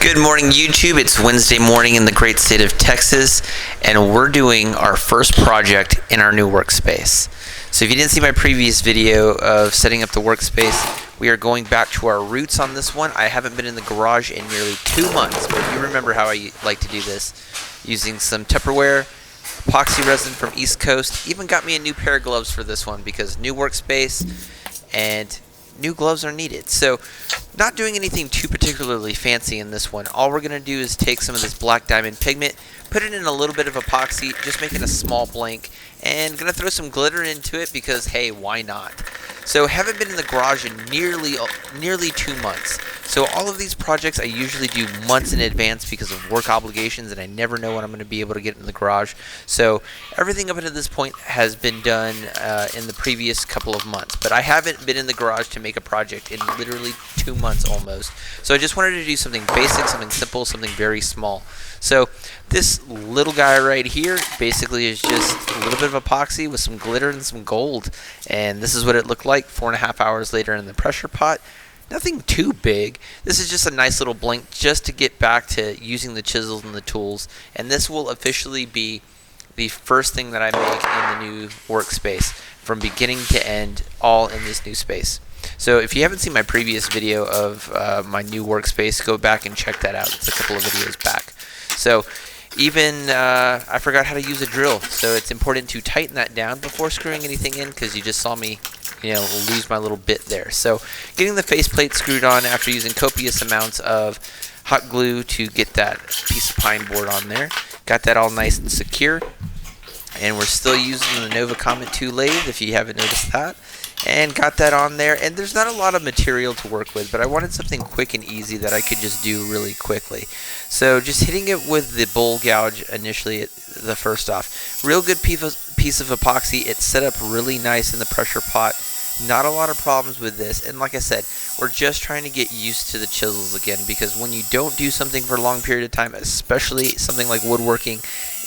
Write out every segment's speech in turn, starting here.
Good morning, YouTube. It's Wednesday morning in the great state of Texas, and we're doing our first project in our new workspace. So if you didn't see my previous video of setting up the workspace, we are going back to our roots on this one. I haven't been in the garage in nearly 2 months, but you remember how I like to do this. Using some Tupperware, epoxy resin from East Coast. Even got me a new pair of gloves for this one because new workspace and new gloves are needed. So not doing anything too particularly fancy in this one. All we're going to do is take some of this black diamond pigment, put it in a little bit of epoxy, just making a small blank, and going to throw some glitter into it because, hey, why not? So haven't been in the garage in nearly 2 months. So all of these projects I usually do months in advance because of work obligations, and I never know when I'm going to be able to get in the garage. So everything up until this point has been done in the previous couple of months. But I haven't been in the garage to make a project in literally 2 months almost. So I just wanted to do something basic, something simple, something very small. So this little guy right here basically is just a little bit of epoxy with some glitter and some gold. And this is what it looked like 4.5 hours later in the pressure pot. Nothing too big. This is just a nice little blank just to get back to using the chisels and the tools. And this will officially be the first thing that I make in the new workspace from beginning to end, all in this new space. So if you haven't seen my previous video of my new workspace, go back and check that out. It's a couple of videos back. So even I forgot how to use a drill, so it's important to tighten that down before screwing anything in because you just saw me lose my little bit there. So getting the faceplate screwed on after using copious amounts of hot glue to get that piece of pine board on there. Got that all nice and secure. And we're still using the Nova Comet 2 lathe if you haven't noticed that. And got that on there, and there's not a lot of material to work with, but I wanted something quick and easy that I could just do really quickly. So just hitting it with the bowl gouge initially the first off. Real good piece of epoxy. It's set up really nice in the pressure pot. Not a lot of problems with this, and like I said, we're just trying to get used to the chisels again, because when you don't do something for a long period of time, especially something like woodworking,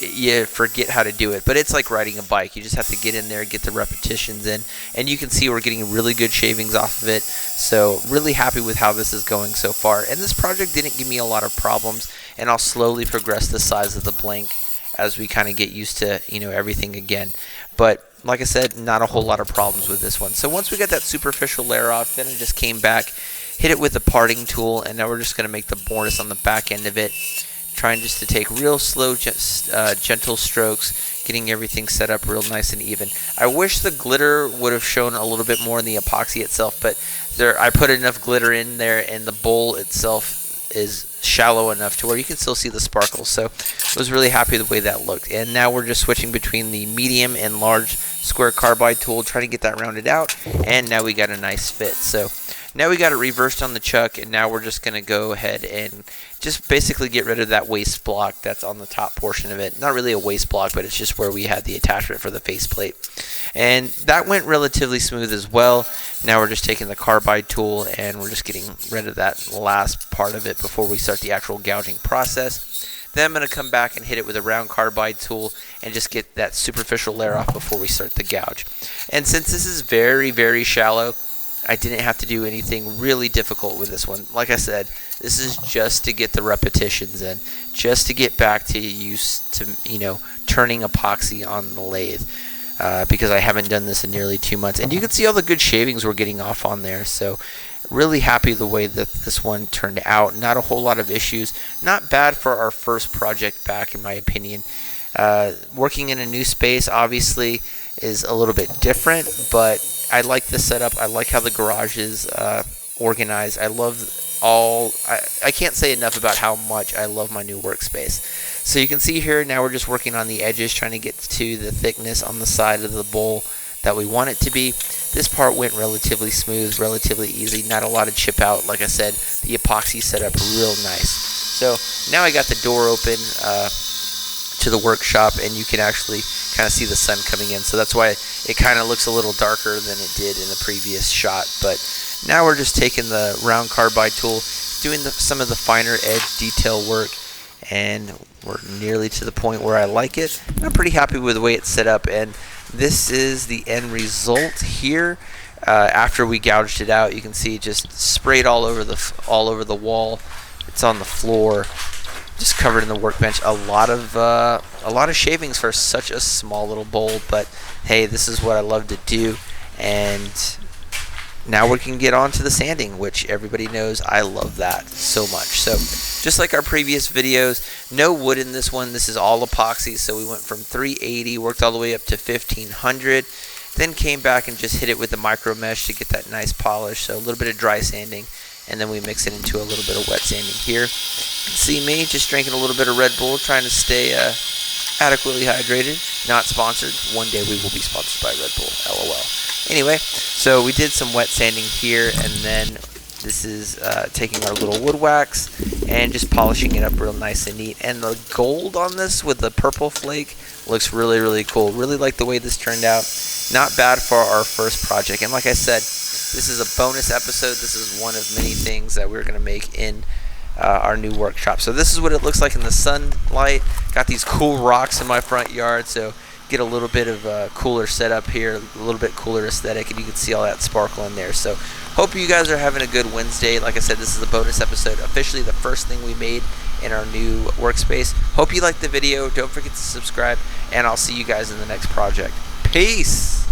you forget how to do it. But it's like riding a bike. You just have to get in there, get the repetitions in, and you can see we're getting really good shavings off of it. So really happy with how this is going so far. And this project didn't give me a lot of problems, and I'll slowly progress the size of the blank as we kind of get used to everything again. But like I said, not a whole lot of problems with this one. So once we got that superficial layer off, then I just came back, hit it with the parting tool, and now we're just going to make the mortise on the back end of it. Trying just to take real slow, gentle strokes, getting everything set up real nice and even. I wish the glitter would have shown a little bit more in the epoxy itself, but I put enough glitter in there, and the bowl itself is shallow enough to where you can still see the sparkles. So I was really happy the way that looked. And now we're just switching between the medium and large square carbide tool, trying to get that rounded out, and now we got a nice fit. So now we got it reversed on the chuck, and now we're just going to go ahead and just basically get rid of that waste block that's on the top portion of it. Not really a waste block, but it's just where we had the attachment for the faceplate. And that went relatively smooth as well. Now we're just taking the carbide tool, and we're just getting rid of that last part of it before we start the actual gouging process. Then I'm going to come back and hit it with a round carbide tool and just get that superficial layer off before we start the gouge. And since this is very, very shallow, I didn't have to do anything really difficult with this one. Like I said, this is just to get the repetitions in, just to get back to used to, turning epoxy on the lathe, because I haven't done this in nearly 2 months. And you can see all the good shavings we're getting off on there. So really happy the way that this one turned out. Not a whole lot of issues. Not bad for our first project back, in my opinion. Working in a new space, obviously, is a little bit different, but I like the setup. I like how the garage is organized. I love I can't say enough about how much I love my new workspace. So you can see here, now we're just working on the edges, trying to get to the thickness on the side of the bowl that we want it to be. This part went relatively smooth, relatively easy, not a lot of chip out. Like I said, the epoxy set up real nice. So now I got the door open to the workshop, and you can actually kind of see the sun coming in. So that's why it kind of looks a little darker than it did in the previous shot. But now we're just taking the round carbide tool, doing some of the finer edge detail work, and we're nearly to the point where I like it. I'm pretty happy with the way it's set up, and this is the end result here. After we gouged it out, you can see it just sprayed all over the wall. It's on the floor, just covered in the workbench. A lot of shavings for such a small little bowl, but hey, this is what I love to do. And now we can get on to the sanding, which everybody knows I love that so much. So just like our previous videos, no wood in this one. This is all epoxy. So we went from 380, worked all the way up to 1500, then came back and just hit it with the micro mesh to get that nice polish. So a little bit of dry sanding, and then we mix it into a little bit of wet sanding here. You can see me just drinking a little bit of Red Bull, trying to stay adequately hydrated. Not sponsored. One day we will be sponsored by Red Bull, LOL. Anyway, so we did some wet sanding here, and then this is taking our little wood wax and just polishing it up real nice and neat. And the gold on this with the purple flake looks really, really cool. Really like the way this turned out. Not bad for our first project. And like I said, this is a bonus episode. This is one of many things that we're going to make in our new workshop. So this is what it looks like in the sunlight. Got these cool rocks in my front yard, so get a little bit of a cooler setup here, a little bit cooler aesthetic, and you can see all that sparkle in there. So hope you guys are having a good Wednesday. Like I said, this is a bonus episode, officially the first thing we made in our new workspace. Hope you liked the video. Don't forget to subscribe, and I'll see you guys in the next project. Peace!